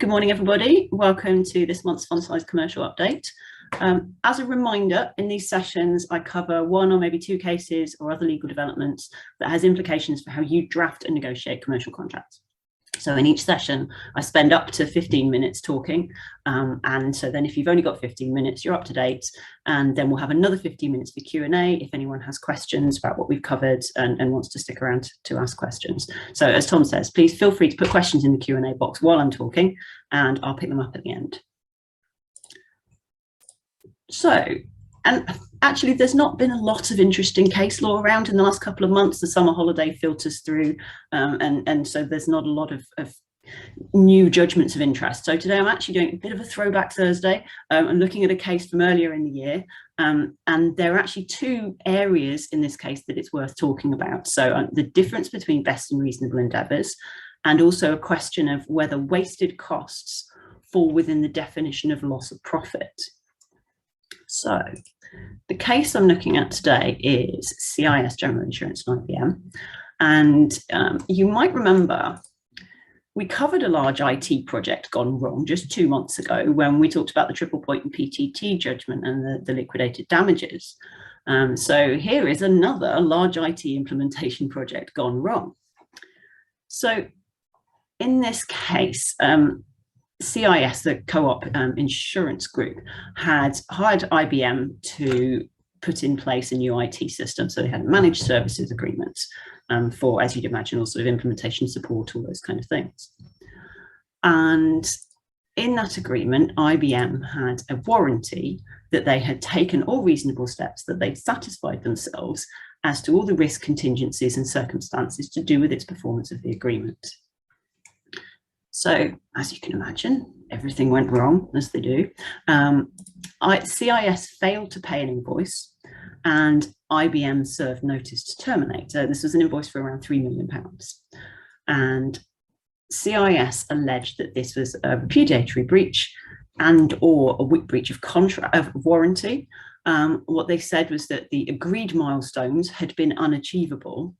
Good morning, everybody. Welcome to this month's Fund Size Commercial Update. As a reminder, in these sessions, I cover one or maybe two cases or other legal developments that has implications for how you draft and negotiate commercial contracts. So in each session, I spend up to 15 minutes talking. And so then if you've only got 15 minutes, you're up to date. And then we'll have another 15 minutes for Q&A if anyone has questions about what we've covered and wants to stick around to ask questions. So as Tom says, please feel free to put questions in the Q&A box while I'm talking, and I'll pick them up at the end. So, and actually, there's not been a lot of interesting case law around in the last couple of months. The summer holiday filters through, and so there's not a lot of new judgments of interest. So today I'm actually doing a bit of a throwback Thursday. I'm looking at a case from earlier in the year, and there are actually two areas in this case that it's worth talking about. So the difference between best and reasonable endeavours, and also a question of whether wasted costs fall within the definition of loss of profit. So the case I'm looking at today is CIS General Insurance and IBM. And you might remember we covered a large IT project gone wrong just 2 months ago when we talked about the triple point and PTT judgment and the liquidated damages. So here is another large IT implementation project gone wrong. So in this case, CIS, the co-op insurance group, had hired IBM to put in place a new IT system. So they had a managed services agreement for, as you'd imagine, all sort of implementation support, all those kind of things. And in that agreement, IBM had a warranty that they had taken all reasonable steps, that they'd satisfied themselves as to all the risk contingencies and circumstances to do with its performance of the agreement. So, as you can imagine, everything went wrong, as they do. CIS failed to pay an invoice, and IBM served notice to terminate. This was an invoice for around £3 million. And CIS alleged that this was a repudiatory breach and or a breach of contract of warranty. What they said was that the agreed milestones had been unachievable.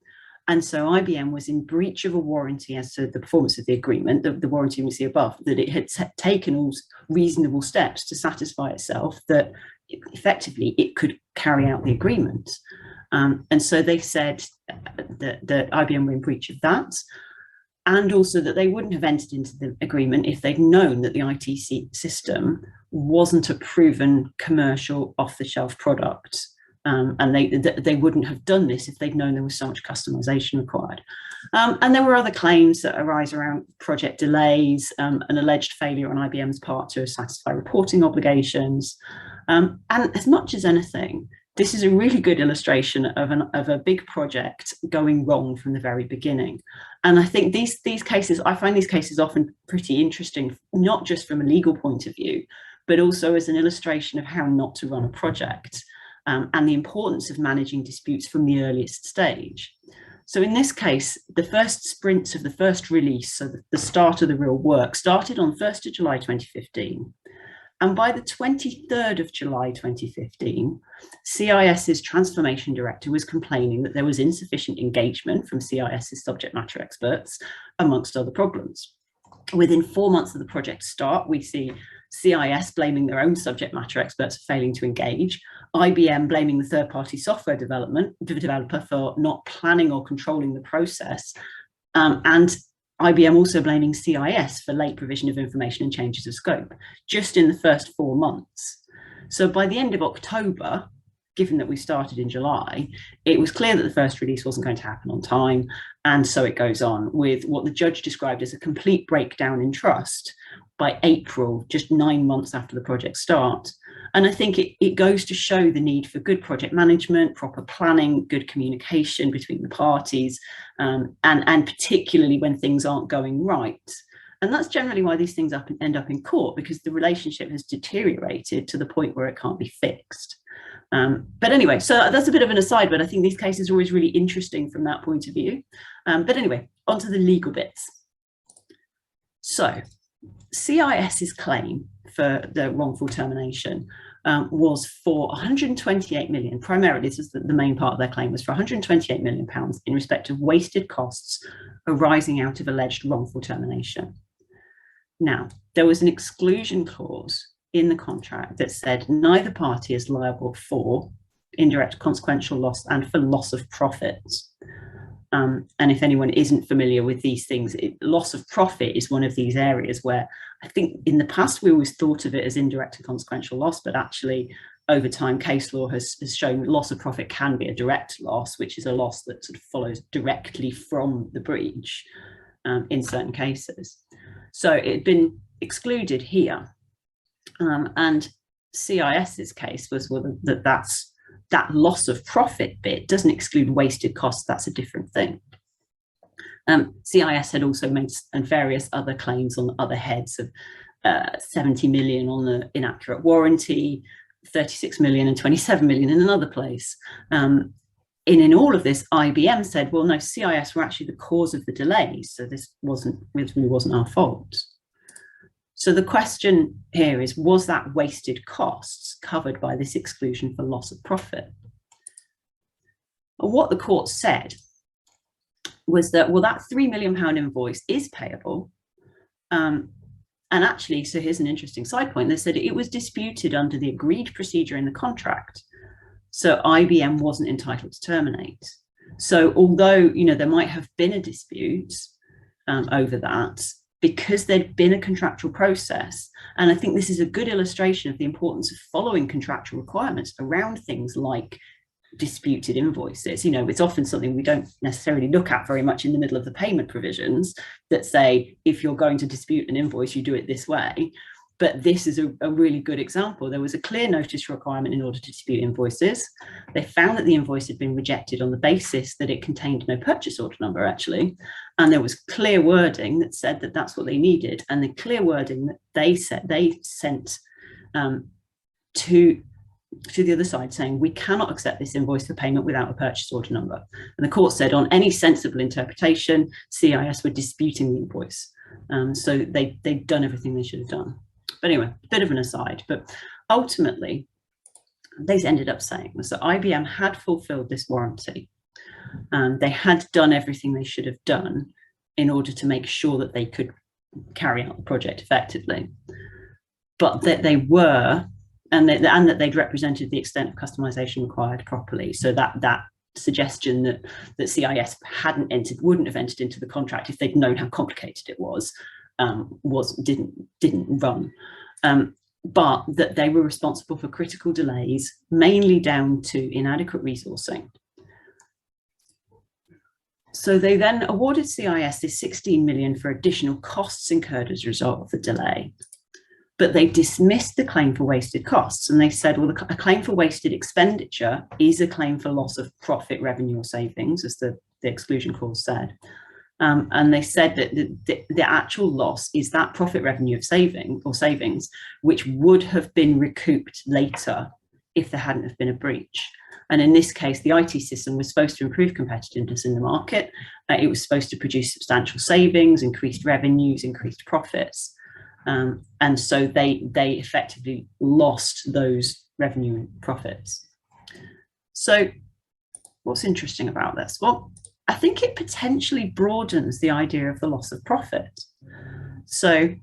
And so IBM was in breach of a warranty as to the performance of the agreement, the warranty we see above, that it had taken all reasonable steps to satisfy itself that effectively it could carry out the agreement. And so they said that IBM were in breach of that, and also that they wouldn't have entered into the agreement if they'd known that the IT system wasn't a proven commercial off-the-shelf product. And they wouldn't have done this if they'd known there was so much customization required. And there were other claims that arise around project delays, an alleged failure on IBM's part to satisfy reporting obligations. And as much as anything, this is a really good illustration of a big project going wrong from the very beginning. And I think these cases, I find these cases often pretty interesting, not just from a legal point of view, but also as an illustration of how not to run a project. And the importance of managing disputes from the earliest stage. So in this case, the first sprints of the first release, so the start of the real work, started on 1st of July 2015. And by the 23rd of July 2015, CIS's transformation director was complaining that there was insufficient engagement from CIS's subject matter experts, amongst other problems. Within 4 months of the project start, we see CIS blaming their own subject matter experts for failing to engage, IBM blaming the third-party software developer for not planning or controlling the process, and IBM also blaming CIS for late provision of information and changes of scope, just in the first 4 months. So by the end of October, given that we started in July, it was clear that the first release wasn't going to happen on time. And so it goes on with what the judge described as a complete breakdown in trust by April, just 9 months after the project start. And I think it goes to show the need for good project management, proper planning, good communication between the parties, and particularly when things aren't going right. And that's generally why these things end up in court, because the relationship has deteriorated to the point where it can't be fixed. But anyway, so that's a bit of an aside, but I think these cases are always really interesting from that point of view. But anyway, onto the legal bits. So CIS's claim for the wrongful termination was for 128 million, primarily this is the main part of their claim, was for 128 million pounds in respect of wasted costs arising out of alleged wrongful termination. Now, there was an exclusion clause in the contract that said neither party is liable for indirect consequential loss and for loss of profits. And if anyone isn't familiar with these things, loss of profit is one of these areas where I think in the past we always thought of it as indirect and consequential loss, but actually over time case law has shown loss of profit can be a direct loss, which is a loss that sort of follows directly from the breach in certain cases. So it had been excluded here. And CIS's case was that loss of profit bit doesn't exclude wasted costs. That's a different thing. CIS had also made various other claims on other heads of 70 million on the inaccurate warranty, 36 million and 27 million in another place. In all of this, IBM said, well, no, CIS were actually the cause of the delays, so this really wasn't our fault. So the question here is, was that wasted costs covered by this exclusion for loss of profit? And what the court said was that, well, that £3 million invoice is payable. And actually, so here's an interesting side point. They said it was disputed under the agreed procedure in the contract. So IBM wasn't entitled to terminate. So although, there might have been a dispute over that, because there'd been a contractual process. And I think this is a good illustration of the importance of following contractual requirements around things like disputed invoices. It's often something we don't necessarily look at very much in the middle of the payment provisions that say, if you're going to dispute an invoice, you do it this way. But this is a really good example. There was a clear notice requirement in order to dispute invoices. They found that the invoice had been rejected on the basis that it contained no purchase order number, actually. And there was clear wording that said that that's what they needed. And the clear wording that they sent to the other side saying, we cannot accept this invoice for payment without a purchase order number. And the court said, on any sensible interpretation, CIS were disputing the invoice. So they'd done everything they should have done. But anyway, a bit of an aside, but ultimately, they ended up saying was that IBM had fulfilled this warranty. They had done everything they should have done in order to make sure that they could carry out the project effectively. But that they were, and that they'd represented the extent of customization required properly. So that suggestion that CIS wouldn't have entered into the contract if they'd known how complicated it was, didn't run, but that they were responsible for critical delays, mainly down to inadequate resourcing. So they then awarded CIS this 16 million for additional costs incurred as a result of the delay, but they dismissed the claim for wasted costs. And they said, well, a claim for wasted expenditure is a claim for loss of profit, revenue, or savings, as the exclusion clause said. And they said that the actual loss is that profit, revenue of savings, which would have been recouped later if there hadn't have been a breach. And in this case, the IT system was supposed to improve competitiveness in the market. It was supposed to produce substantial savings, increased revenues, increased profits. And so they effectively lost those revenue and profits. So what's interesting about this? Well, I think it potentially broadens the idea of the loss of profit. So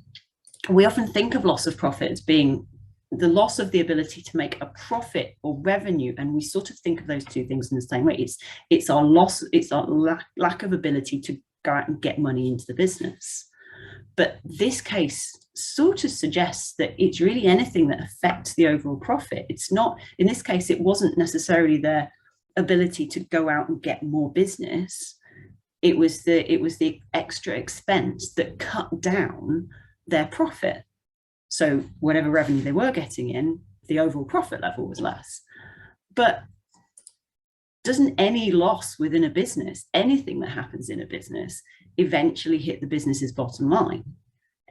we often think of loss of profit as being the loss of the ability to make a profit or revenue, and we sort of think of those two things in the same way. It's our loss, it's our lack of ability to go out and get money into the business. But this case sort of suggests that it's really anything that affects the overall profit. It's not, in this case, it wasn't necessarily their ability to go out and get more business. It was the extra expense that cut down their profit. So whatever revenue they were getting in, the overall profit level was less. But doesn't any loss within a business, anything that happens in a business, eventually hit the business's bottom line?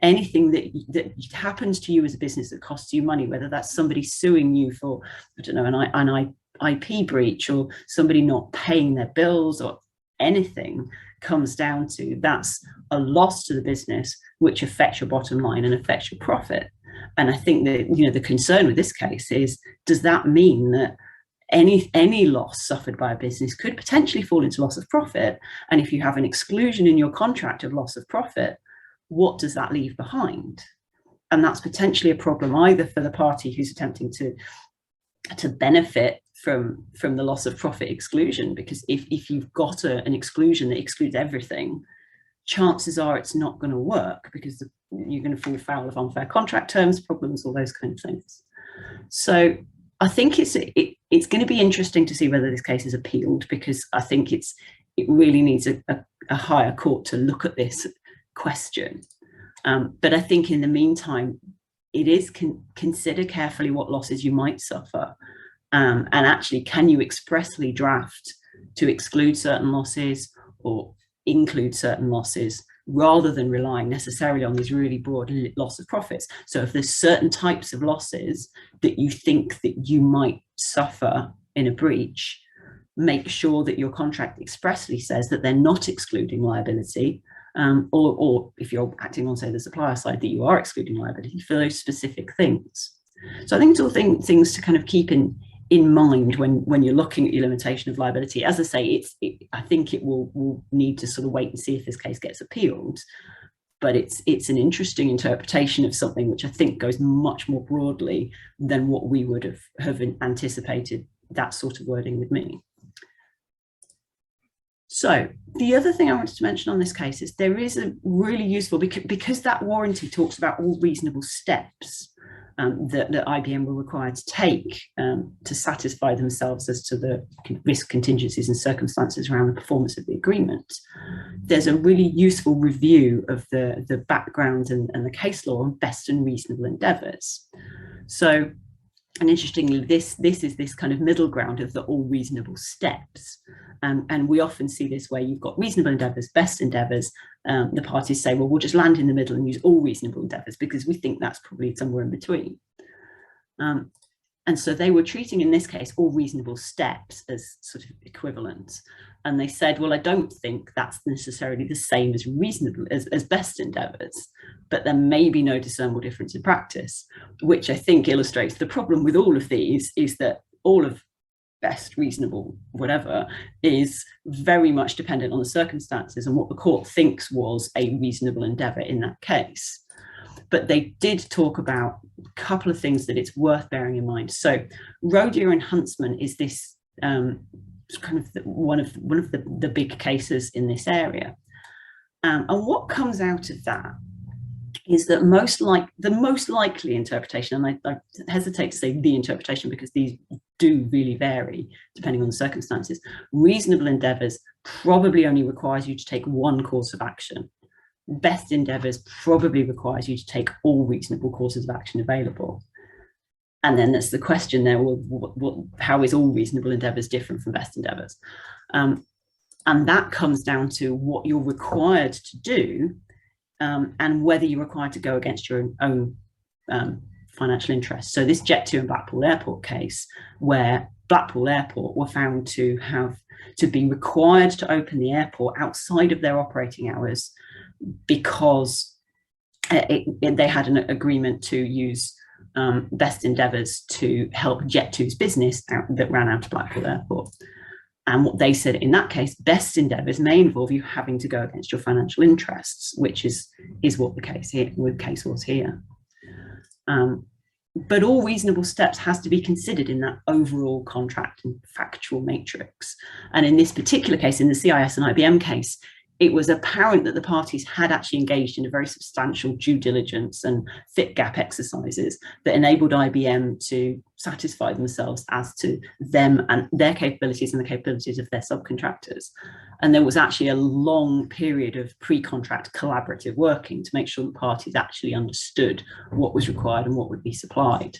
Anything that happens to you as a business that costs you money, whether that's somebody suing you for, I don't know, an IP breach, or somebody not paying their bills, or anything, comes down to that's a loss to the business, which affects your bottom line and affects your profit. And I think that the concern with this case is, does that mean that any loss suffered by a business could potentially fall into loss of profit? And if you have an exclusion in your contract of loss of profit, what does that leave behind? And that's potentially a problem either for the party who's attempting to benefit from the loss of profit exclusion, because if you've got an exclusion that excludes everything, chances are it's not going to work, because you're going to fall foul of unfair contract terms problems, all those kind of things. So I think it's going to be interesting to see whether this case is appealed, because I think it really needs a higher court to look at this question. But I think in the meantime, it is consider carefully what losses you might suffer, and actually, can you expressly draft to exclude certain losses or include certain losses, rather than relying necessarily on these really broad loss of profits. So if there's certain types of losses that you think that you might suffer in a breach, make sure that your contract expressly says that they're not excluding liability, or if you're acting on, say, the supplier side, that you are excluding liability for those specific things. So I think it's all things to kind of keep in mind when you're looking at your limitation of liability. As I say, I think it will need to sort of wait and see if this case gets appealed, but it's an interesting interpretation of something which I think goes much more broadly than what we would have anticipated that sort of wording would mean. So the other thing I wanted to mention on this case is there is a really useful, because that warranty talks about all reasonable steps that IBM were required to take to satisfy themselves as to the risk contingencies and circumstances around the performance of the agreement. There's a really useful review of the background and the case law on best and reasonable endeavours. So, and interestingly, this is this kind of middle ground of the all reasonable steps. And we often see this where you've got reasonable endeavours, best endeavours. The parties say, well, we'll just land in the middle and use all reasonable endeavours because we think that's probably somewhere in between. And so they were treating, in this case, all reasonable steps as sort of equivalent. And they said, well, I don't think that's necessarily the same as reasonable, as best endeavours, but there may be no discernible difference in practice, which I think illustrates the problem with all of these, is that all of best, reasonable, whatever, is very much dependent on the circumstances and what the court thinks was a reasonable endeavour in that case. But they did talk about a couple of things that it's worth bearing in mind. So Roedier and Huntsman is this kind of one of the big cases in this area. And what comes out of that is that the most likely interpretation, and I hesitate to say the interpretation because these do really vary depending on the circumstances, reasonable endeavours probably only requires you to take one course of action. Best endeavours probably requires you to take all reasonable courses of action available. And then there's the question there, well, how is all reasonable endeavours different from best endeavours? And that comes down to what you're required to do, and whether you're required to go against your own financial interests. So this Jet2 and Blackpool Airport case, where Blackpool Airport were found to be required to open the airport outside of their operating hours because they had an agreement to use best endeavours to help Jet2's business that ran out of Blackpool Airport. And what they said in that case, best endeavours may involve you having to go against your financial interests, which is what the case was here. But all reasonable steps has to be considered in that overall contract and factual matrix. And in this particular case, in the CIS and IBM case, it was apparent that the parties had actually engaged in a very substantial due diligence and fit gap exercises that enabled IBM to satisfy themselves as to them and their capabilities and the capabilities of their subcontractors. And there was actually a long period of pre-contract collaborative working to make sure the parties actually understood what was required and what would be supplied.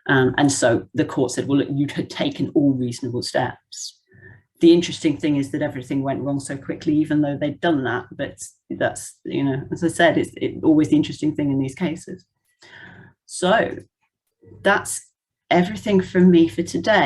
And so the court said, well, look, you had taken all reasonable steps. The interesting thing is that everything went wrong so quickly, even though they'd done that. But that's, as I said, it's always the interesting thing in these cases. So that's everything from me for today.